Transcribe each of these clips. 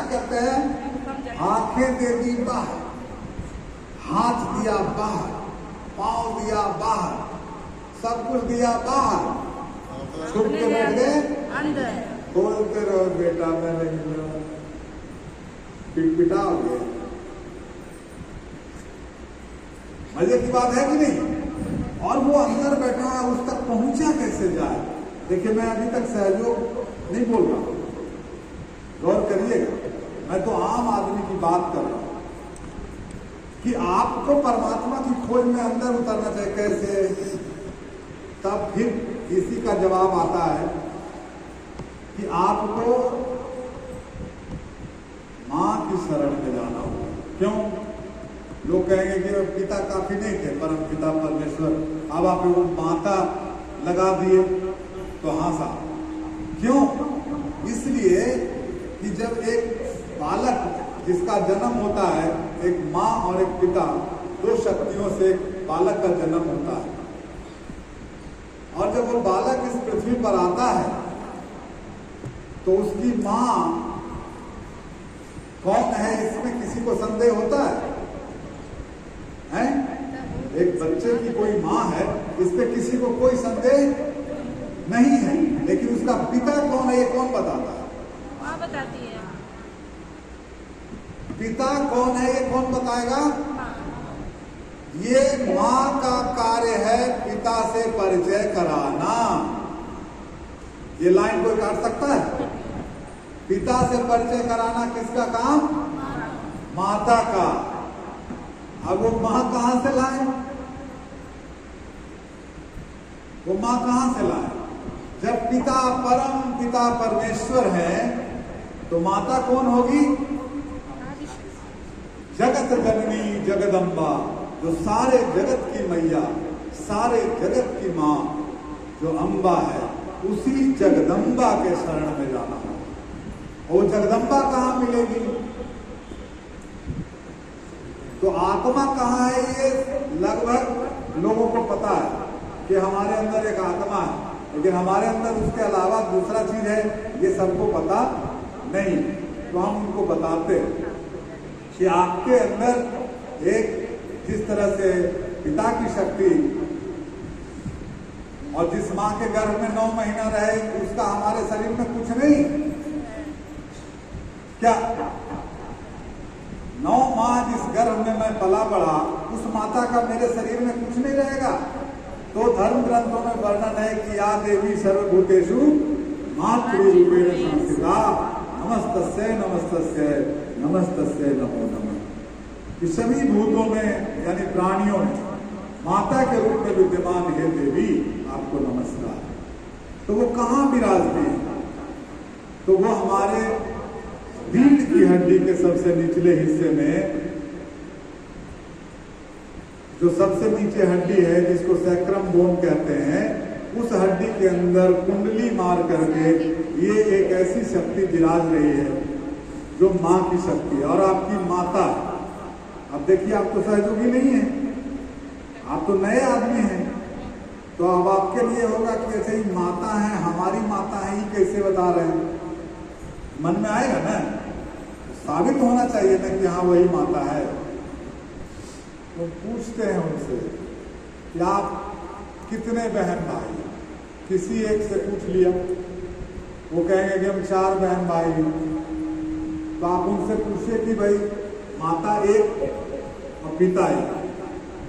कहते हैं? आंखें दे दी बाहर, हाथ दिया बाहर, पांव दिया बाहर, सब कुछ दिया बाहर, छुप के बैठ गए अंदर। बोलते रहो बेटा मैं नहीं हूं, पिटाओगे। मजे की बात है कि नहीं? और वो अंदर बैठा है, उस तक पहुंचा कैसे जाए? देखिए मैं अभी तक सहयोग नहीं बोल रहा, गौर करिएगा, मैं तो आम आदमी की बात कर रहा हूं कि आपको परमात्मा की खोज में अंदर उतरना चाहिए। कैसे? तब फिर इसी का जवाब आता है कि आपको मां की शरण में जाना होगा। क्यों? लोग कहेंगे कि पिता काफी नहीं थे, परम पिता परमेश्वर, अब आप वो माता लगा दिए तो हंसा। क्यों? इसलिए कि जब एक बालक जिसका जन्म होता है, एक माँ और एक पिता, दो शक्तियों से एक बालक का जन्म होता है, और जब वो बालक इस पृथ्वी पर आता है तो उसकी माँ कौन है इसमें किसी को संदेह होता है? हैं? एक बच्चे की कोई माँ है, इस पे किसी को कोई संदेह नहीं है, लेकिन उसका पिता कौन है ये कौन बताता है? माँ बताती है। पिता कौन है ये कौन बताएगा? ये माँ का कार्य है पिता से परिचय कराना। ये लाइन कोई काट सकता है? पिता से परिचय कराना किसका काम? माता का। अब वो माँ कहां से लाए? वो माँ कहां से लाए? जब पिता परम पिता परमेश्वर है तो माता कौन होगी? जगत जननी जगदम्बा, जो सारे जगत की मैया, सारे जगत की माँ जो अम्बा है, उसी जगदम्बा के शरण में जाना है। वो जगदम्बा कहाँ मिलेगी? तो आत्मा कहाँ है? ये लगभग लोगों को पता है कि हमारे अंदर एक आत्मा है, लेकिन हमारे अंदर उसके अलावा दूसरा चीज है, ये सबको पता नहीं। तो हम उनको बताते हैं कि आपके अंदर एक जिस तरह से पिता की शक्ति और जिस माँ के गर्भ में 9 महीना रहे उसका हमारे शरीर में कुछ नहीं। क्या 9 माह जिस गर्भ में मैं पला बढ़ा, उस माता का मेरे शरीर में कुछ नहीं रहेगा? तो धर्म ग्रंथों में वर्णन है कि या देवी सर्वभूतेषु मातृरूपेण संस्थिता, नमस्तस्यै नमस्तस्यै नमस्तस्यै नमो नमः। कि सभी भूतों में यानी प्राणियों में माता के रूप में विद्यमान है देवी, आपको नमस्कार। तो वो कहाँ विराजती है? तो वो हमारे रीढ़ की हड्डी के सबसे निचले हिस्से में, जो सबसे नीचे हड्डी है जिसको सैक्रम बोन कहते हैं, उस हड्डी के अंदर कुंडली मार करके ये एक ऐसी शक्ति विराज रही है जो माँ की शक्ति है और आपकी माता है। अब देखिए आप तो सहयोगी नहीं है, आप तो नए आदमी हैं, तो अब आपके लिए होगा कि ऐसे ही माता है, हमारी माता है, ये कैसे बता रहे हैं? मन में आएगा ना, साबित होना चाहिए ना कि हाँ वही माता है। तो पूछते हैं उनसे कि आप कितने बहन भाई? किसी एक से पूछ लिया, वो कहेंगे कि हम 4 बहन भाई हैं। तो आप उनसे पूछिए कि भाई माता एक और पिता एक,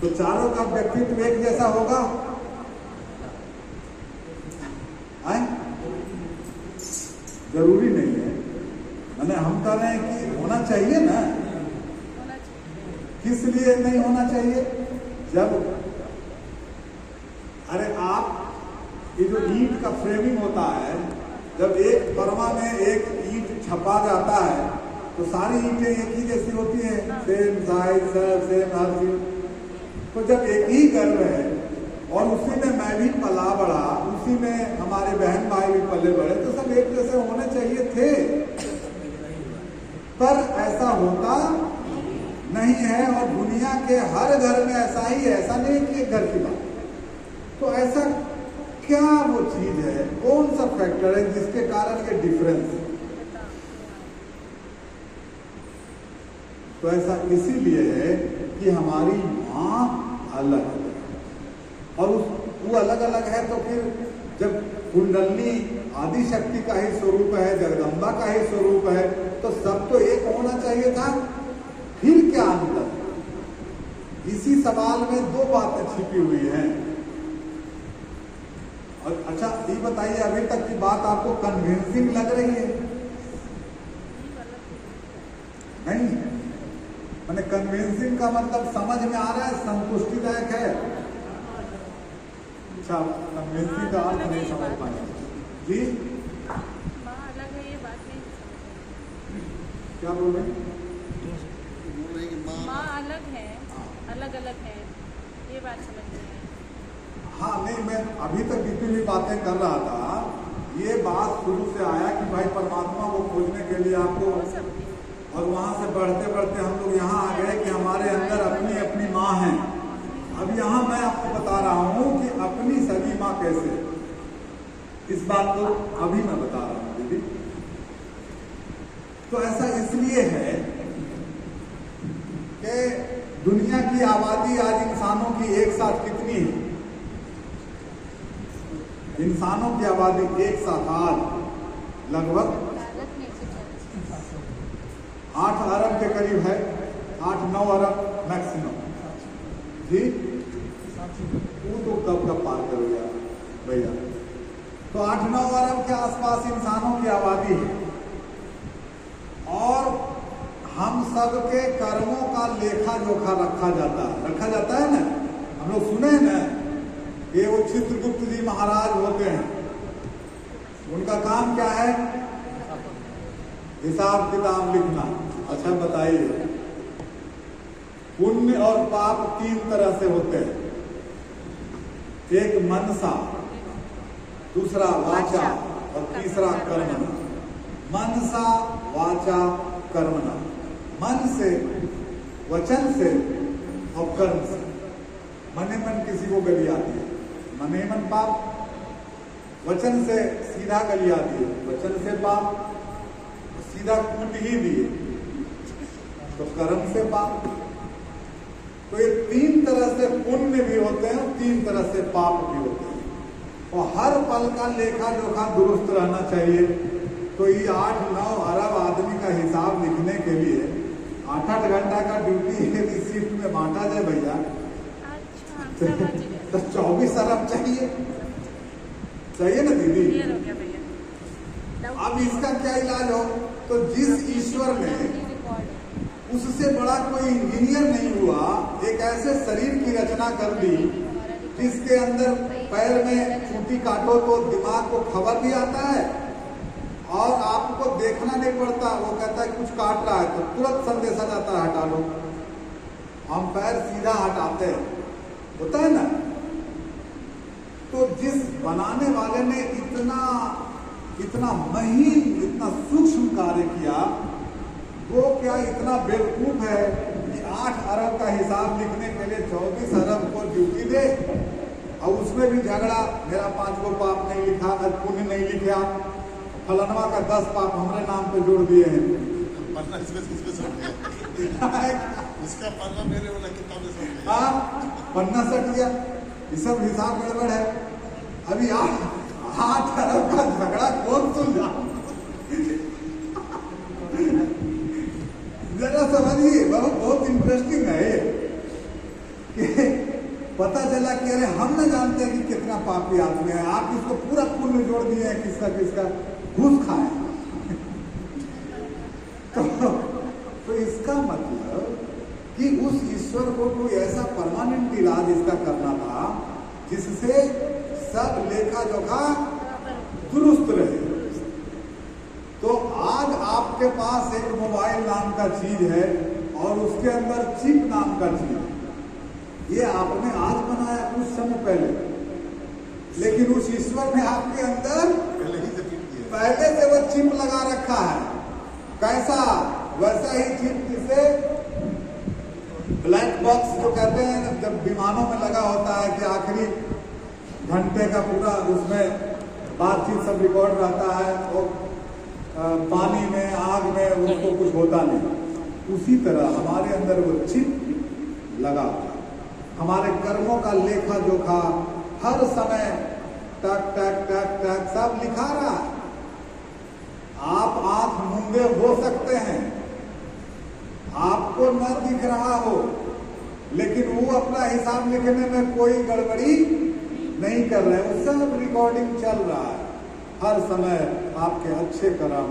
तो चारों का व्यक्तित्व एक जैसा होगा? जरूरी नहीं है। मैंने हम कह रहे हैं कि होना चाहिए ना। किस लिए नहीं होना चाहिए? जब अरे आप ये जो ईंट का फ्रेमिंग होता है, जब एक फरमा में एक ईंट छपा जाता है तो सारी ईंटें एक ही जैसी होती हैं, सेम साइज सेम हर चीज। तो जब एक ही गर्भ है और उसी में मैं भी पला बढ़ा, उसी में हमारे बहन भाई भी पले बढ़े, तो सब एक जैसे होने चाहिए थे, पर ऐसा होता नहीं है। और दुनिया के हर घर में ऐसा ही है, ऐसा नहीं कि एक घर की बात। तो ऐसा क्या वो चीज है, कौन सा फैक्टर है जिसके कारण ये डिफरेंस है? तो ऐसा इसीलिए है कि हमारी माँ अलग है, और वो अलग अलग है। तो फिर जब कुंडलनी आदि शक्ति का ही स्वरूप है, जगदम्बा का ही स्वरूप है, तो सब तो एक होना चाहिए था, फिर क्या अंतर? इसी सवाल में दो बातें छिपी हुई हैं। और अच्छा ये बताइए, अभी तक की बात आपको कन्विंसिंग लग रही है? नहीं, मैंने कन्विंसिंग का मतलब समझ में आ रहा है, संतुष्टिदायक है। अच्छा, कन्विंसिंग का अर्थ नहीं समझ पाए जी? माँ अलग है ये बात नहीं समझ। क्या बोल रहे हैं? माँ अलग है, अलग अलग है, ये बात समझ में आई। हाँ नहीं, मैं अभी तक जितनी भी बातें कर रहा था, ये बात शुरू से आया कि भाई परमात्मा को खोजने के लिए आपको, और वहां से बढ़ते बढ़ते हम लोग यहाँ आ गए कि हमारे अंदर अपनी अपनी माँ है। अब यहाँ मैं आपको बता रहा हूँ कि अपनी सगी माँ कैसे, इस बात को अभी मैं बता रहा हूँ दीदी। तो ऐसा इसलिए है कि दुनिया की आबादी आज इंसानों की एक साथ कितनी है? इंसानों की आबादी एक साथ आज लगभग 8 अरब के करीब है, 8-9 अरब मैक्सिमम जी। वो तो कब पार करोगे भैया? तो 8-9 अरब के आसपास इंसानों की आबादी है, और हम सब के कर्मों का लेखा जोखा रखा जाता है ना। हम लोग सुने हैं ना, ये वो चित्रगुप्त जी महाराज होते हैं, उनका काम क्या है? हिसाब किताब लिखना। अच्छा बताइए, पुण्य और पाप 3 तरह से होते हैं, एक मनसा, दूसरा वाचा और तीसरा कर्मणा। मनसा, वाचा, कर्मणा। मन से, वचन से और कर्म से। मने मन किसी को गली आती है, मने मन पाप। वचन से सीधा गली आती है, वचन से पाप। सीधा कूट ही दिए तो कर्म से पाप। तो ये 3 तरह से पुण्य भी होते हैं, 3 तरह से पाप भी होते हैं, और हर पल का लेखा जोखा दुरुस्त रहना चाहिए। तो ये 8-9 अरब आदमी का हिसाब लिखने के लिए 8-8 घंटा का ड्यूटी यदि शिफ्ट में बांटा जाए भैया, तो 24 अरब चाहिए ना दीदी? अब इसका क्या इलाज हो? तो जिस ईश्वर ने, उससे बड़ा कोई इंजीनियर नहीं हुआ, एक ऐसे शरीर की रचना कर दी जिसके अंदर पैर में चूंटी काटो तो दिमाग को खबर भी आता है, और आपको देखना नहीं पड़ता। वो कहता है कुछ काट रहा है तो तुरंत संदेशा जाता है, हटा लो। हम पैर सीधा हटाते हैं, होता है ना। तो जिस बनाने वाले ने इतना महीन, इतना सूक्ष्म कार्य किया, वो क्या इतना बेवकूफ है कि 8 अरब का हिसाब लिखने के लिए 24 अरब को ड्यूटी दे, और उसमें भी झगड़ा, मेरा 5 को पाप नहीं लिखा, पुण्य नहीं लिखा, फलनवा का 10 पाप हमारे नाम पे जोड़ दिए हैं। उसका पन्ना मेरे वाला किताब में सट गया। हाँ, पन्ना सट गया, ये सब हिसाब गड़बड़ है। अभी 8 अरब का झगड़ा कौन सुलझा? जरा समझिए, बहुत इंटरेस्टिंग है ये, कि पता चला कि अरे हम न जानते हैं कि कितना पापी आदमी है, आप इसको पूरा पुण्य जोड़ दिए हैं, किसका घूस खाए। तो इसका मतलब कि उस ईश्वर को कोई ऐसा परमानेंट इलाज इसका करना था जिससे सब लेखा जोखा दुरुस्त रहे। तो आज आपके पास एक मोबाइल नाम का चीज है, और उसके अंदर चिप नाम का चीज है। ये आपने आज बनाया कुछ समय पहले, लेकिन उस ईश्वर ने आपके अंदर पहले से वो चिप लगा रखा है। कैसा? वैसा ही चिप जिसे ब्लैक बॉक्स जो कहते हैं, जब विमानों में लगा होता है कि आखिरी घंटे का पूरा उसमें बातचीत सब रिकॉर्ड रहता है, और पानी में, आग में उसको कुछ होता नहीं। उसी तरह हमारे अंदर वो चिप लगा हुआ, हमारे कर्मों का लेखा जोखा हर समय टक टक टक टक सब लिखा रहा है। आप आंख मूंदे हो सकते हैं, आपको न दिख रहा हो, लेकिन वो अपना हिसाब लिखने में कोई गड़बड़ी नहीं कर रहे, वो सब रिकॉर्डिंग चल रहा है हर समय। आपके अच्छे कर्म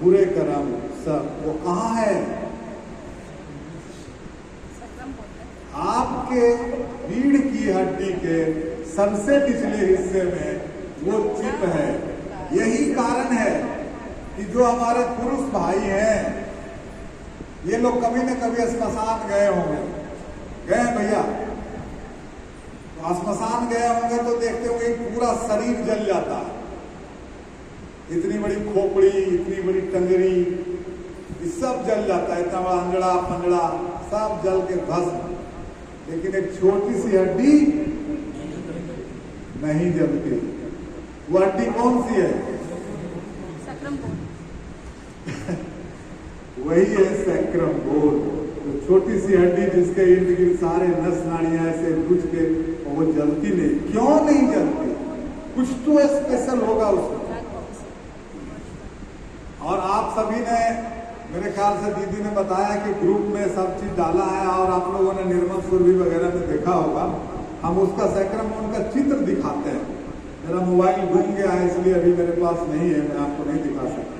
बुरे कर्म सब वो कहाँ है? आपके रीढ़ की हड्डी के सबसे निचले हिस्से में वो चिप है। यही कारण है कि जो हमारे पुरुष भाई हैं, ये लोग कभी न कभी श्मशान गए होंगे, गए भैया, तो श्मशान गए होंगे तो देखते होंगे पूरा शरीर जल जाता है, इतनी बड़ी खोपड़ी, इतनी बड़ी टंगरी, ये सब जल जाता है, इतना बड़ा अंजड़ा पंजड़ा सब जल के भस्म। लेकिन एक छोटी सी हड्डी नहीं जलती। वो हड्डी कौन सी है? Sacrum bone. वही है सैक्रम बोन, तो छोटी सी हड्डी जिसके इर्द गिर्द सारे नस नाड़ियां ऐसे बुझ के, और वो जलती नहीं। क्यों नहीं जलती? कुछ तो स्पेशल होगा उसमें। और आप सभी ने, मेरे ख्याल से दीदी ने बताया कि ग्रुप में सब चीज डाला है, और आप लोगों ने निर्मल सुरभि वगैरह में देखा होगा। हम उसका सैक्रम बोन का चित्र दिखाते हैं। मेरा मोबाइल गुम गया है इसलिए अभी मेरे पास नहीं है, मैं आपको नहीं दिखा सकता।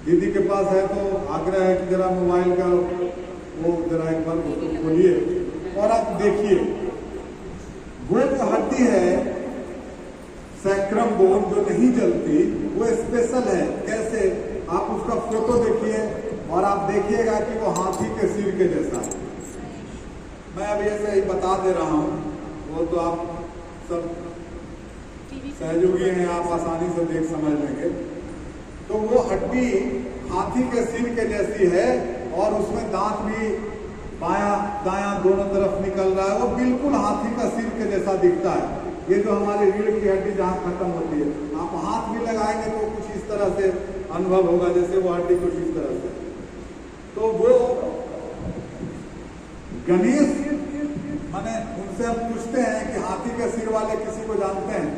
दीदी के पास है तो आग्रह है कि जरा मोबाइल का वो जरा एक बार उसको खोलिए और आप देखिए। वो जो हड्डी है सैक्रम बोन जो नहीं जलती, वो स्पेशल है। कैसे? आप उसका फोटो देखिए और आप देखिएगा कि वो हाथी के सिर के जैसा है। मैं अभी ऐसे ही बता दे रहा हूँ, वो तो आप सब सहयोगी हैं, आप आसानी से देख समझ लेंगे। तो वो हड्डी हाथी के सिर के जैसी है, और उसमें दांत भी बायां दायां दोनों तरफ निकल रहा है। वो बिल्कुल हाथी का सिर के जैसा दिखता है। ये जो हमारी रीढ़ की हड्डी जहाँ खत्म होती है, आप हाथ भी लगाएंगे तो कुछ इस तरह से अनुभव होगा, जैसे वो हड्डी कुछ इस तरह से। तो वो गणेश, माने उनसे हम पूछते हैं कि हाथी के सिर वाले किसी को जानते हैं?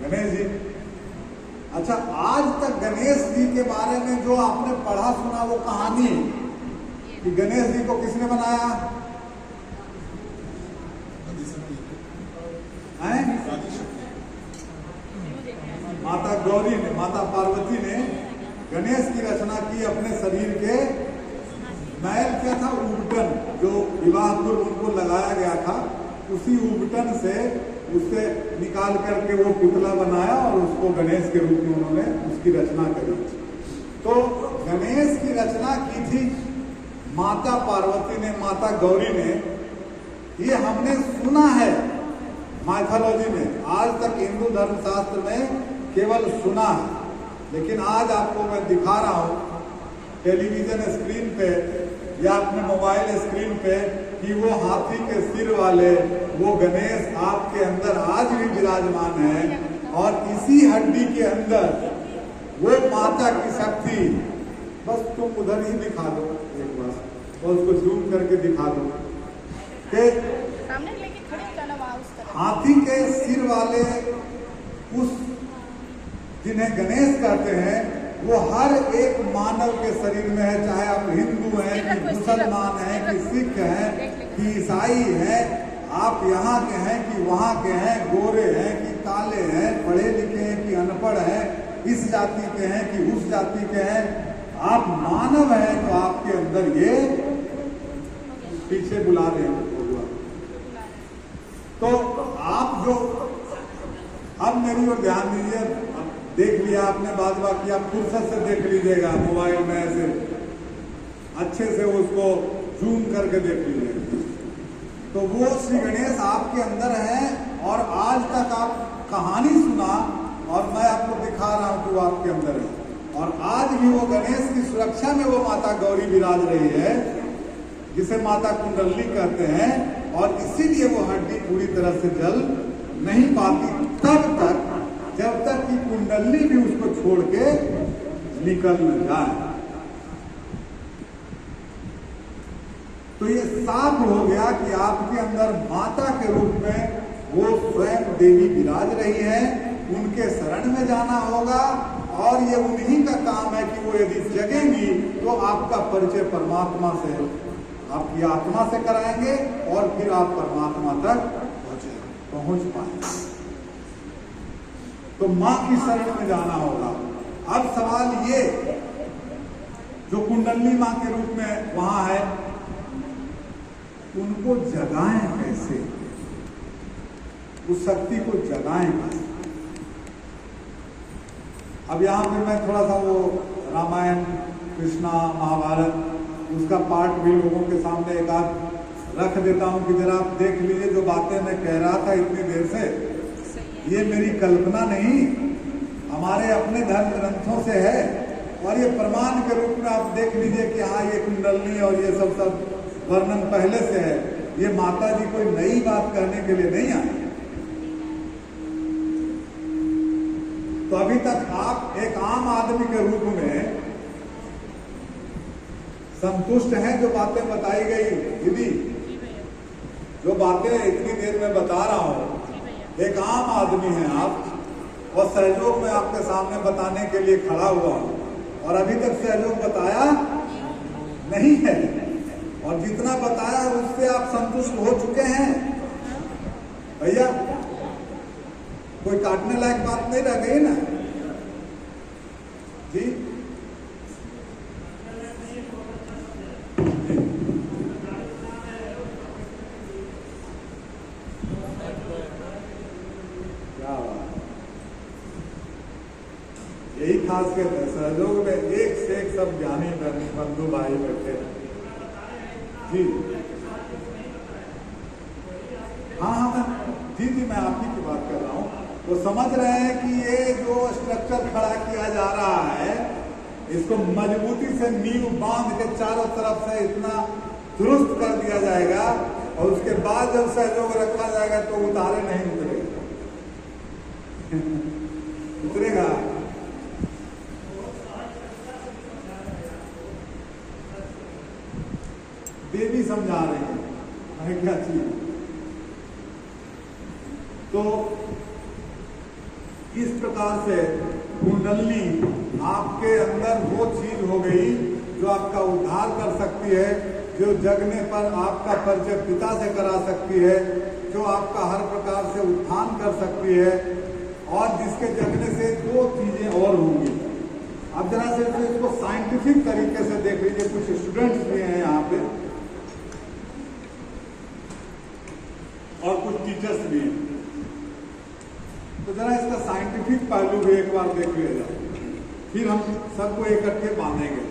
गणेश जी। अच्छा, आज तक गणेश जी के बारे में जो आपने पढ़ा सुना वो कहानी कि गणेश जी को किसने बनाया है? माता गौरी ने, माता पार्वती ने गणेश की रचना की अपने शरीर के मैल क्या था, उबटन, जो विवाह पूर्व उनको लगाया गया था, उसी उबटन से उससे निकाल करके वो पुतला बनाया और उसको गणेश के रूप में उन्होंने उसकी रचना करी। तो गणेश की रचना की थी माता पार्वती ने, माता गौरी ने। ये हमने सुना है माइथोलॉजी में, आज तक हिंदू धर्मशास्त्र में केवल सुना है। लेकिन आज आपको मैं दिखा रहा हूं टेलीविजन स्क्रीन पे या अपने मोबाइल स्क्रीन पे कि वो हाथी के सिर वाले वो गणेश आपके अंदर आज भी विराजमान है। और इसी हड्डी के अंदर वो माता की शक्ति, बस तुम उधर ही दिखा दो एक बार, और उसको जूम करके दिखा दो कि हाथी के सिर वाले उस जिन्हें गणेश कहते हैं, वो हर एक मानव के शरीर में है। चाहे आप हिंदू हैं कि मुसलमान हैं कि सिख हैं कि ईसाई हैं, आप यहाँ के हैं कि वहाँ के हैं, गोरे हैं कि काले हैं, पढ़े लिखे हैं कि अनपढ़ हैं, इस जाति के हैं कि उस जाति के हैं, आप मानव हैं तो आपके अंदर ये पीछे बुला रहे हैं। तो आप जो अब मेरी ओर ध्यान दीजिए, देख लिया आपने, बाद बाकी आप फुर्सत से देख लीजिएगा मोबाइल में, ऐसे अच्छे से उसको जूम करके देख लीजिएगा। तो वो श्री गणेश आपके अंदर है, और आज तक आप कहानी सुना और मैं आपको दिखा रहा हूं कि वो आपके अंदर है। और आज भी वो गणेश की सुरक्षा में वो माता गौरी विराज रही है, जिसे माता कुंडली कहते हैं। और इसीलिए वो हड्डी पूरी तरह से जल नहीं पाती तब तक, जब तक कि कुंडली भी उसको छोड़ के निकल न जाए। तो ये साफ हो गया कि आपके अंदर माता के रूप में वो स्वयं देवी विराज रही है, उनके शरण में जाना होगा और ये उन्हीं का काम है कि वो यदि जगेंगी तो आपका परिचय परमात्मा से, आपकी आत्मा से कराएंगे और फिर आप परमात्मा तक पहुंच पाएंगे। तो मां की शरण में जाना होगा। अब सवाल ये, जो कुंडली मां के रूप में वहां है, उनको जगाएं कैसे, उस शक्ति को जगाएं कैसे। अब यहां पे मैं थोड़ा सा वो रामायण, कृष्णा, महाभारत उसका पार्ट भी लोगों के सामने एक आध रख देता हूं कि जरा आप देख लीजिए, जो बातें मैं कह रहा था इतनी देर से, ये मेरी कल्पना नहीं, हमारे अपने धर्म ग्रंथों से है और ये प्रमाण के रूप में आप देख लीजिए कि हाँ ये कुंडलनी और ये सब वर्णन पहले से है। ये माता जी कोई नई बात कहने के लिए नहीं आई। तो अभी तक आप एक आम आदमी के रूप में संतुष्ट हैं जो बातें बताई गई दीदी, जो बातें इतनी देर में बता रहा हूं, एक आम आदमी हैं आप और सहयोग में आपके सामने बताने के लिए खड़ा हुआ हूं और अभी तक सहयोग बताया नहीं है और जितना बताया उससे आप संतुष्ट हो चुके हैं भैया। कोई काटने लायक बात नहीं रह गई ना जी? यही खासियत है सहयोग में, एक से एक सब ज्ञानी बंधु भाई बैठे जी। हाँ जी मैं आप ही की बात कर रहा हूँ। वो समझ रहे हैं कि ये जो स्ट्रक्चर खड़ा किया जा रहा है, इसको मजबूती से नींव बांध के चारों तरफ से इतना दुरुस्त कर दिया जाएगा और उसके बाद जब सहयोग रखा जाएगा तो उतारे नहीं उतरेगा उतरेगा। देवी समझा रही है हमें क्या चीज। तो इस प्रकार से कुंडली आपके अंदर वो चीज हो गई जो आपका उद्धार कर सकती है, जो जगने पर आपका परिचय पिता से करा सकती है, जो आपका हर प्रकार से उत्थान कर सकती है और जिसके जगने से दो चीजें और होंगी। अब जरा से इसको साइंटिफिक तरीके से देख लीजिए, कुछ स्टूडेंट्स भी हैं यहाँ पे और कुछ टीचर्स भी हैं, तो जरा इसका साइंटिफिक पहलू भी एक बार देख लिया जाए, फिर हम सबको इकट्ठे बांधेंगे।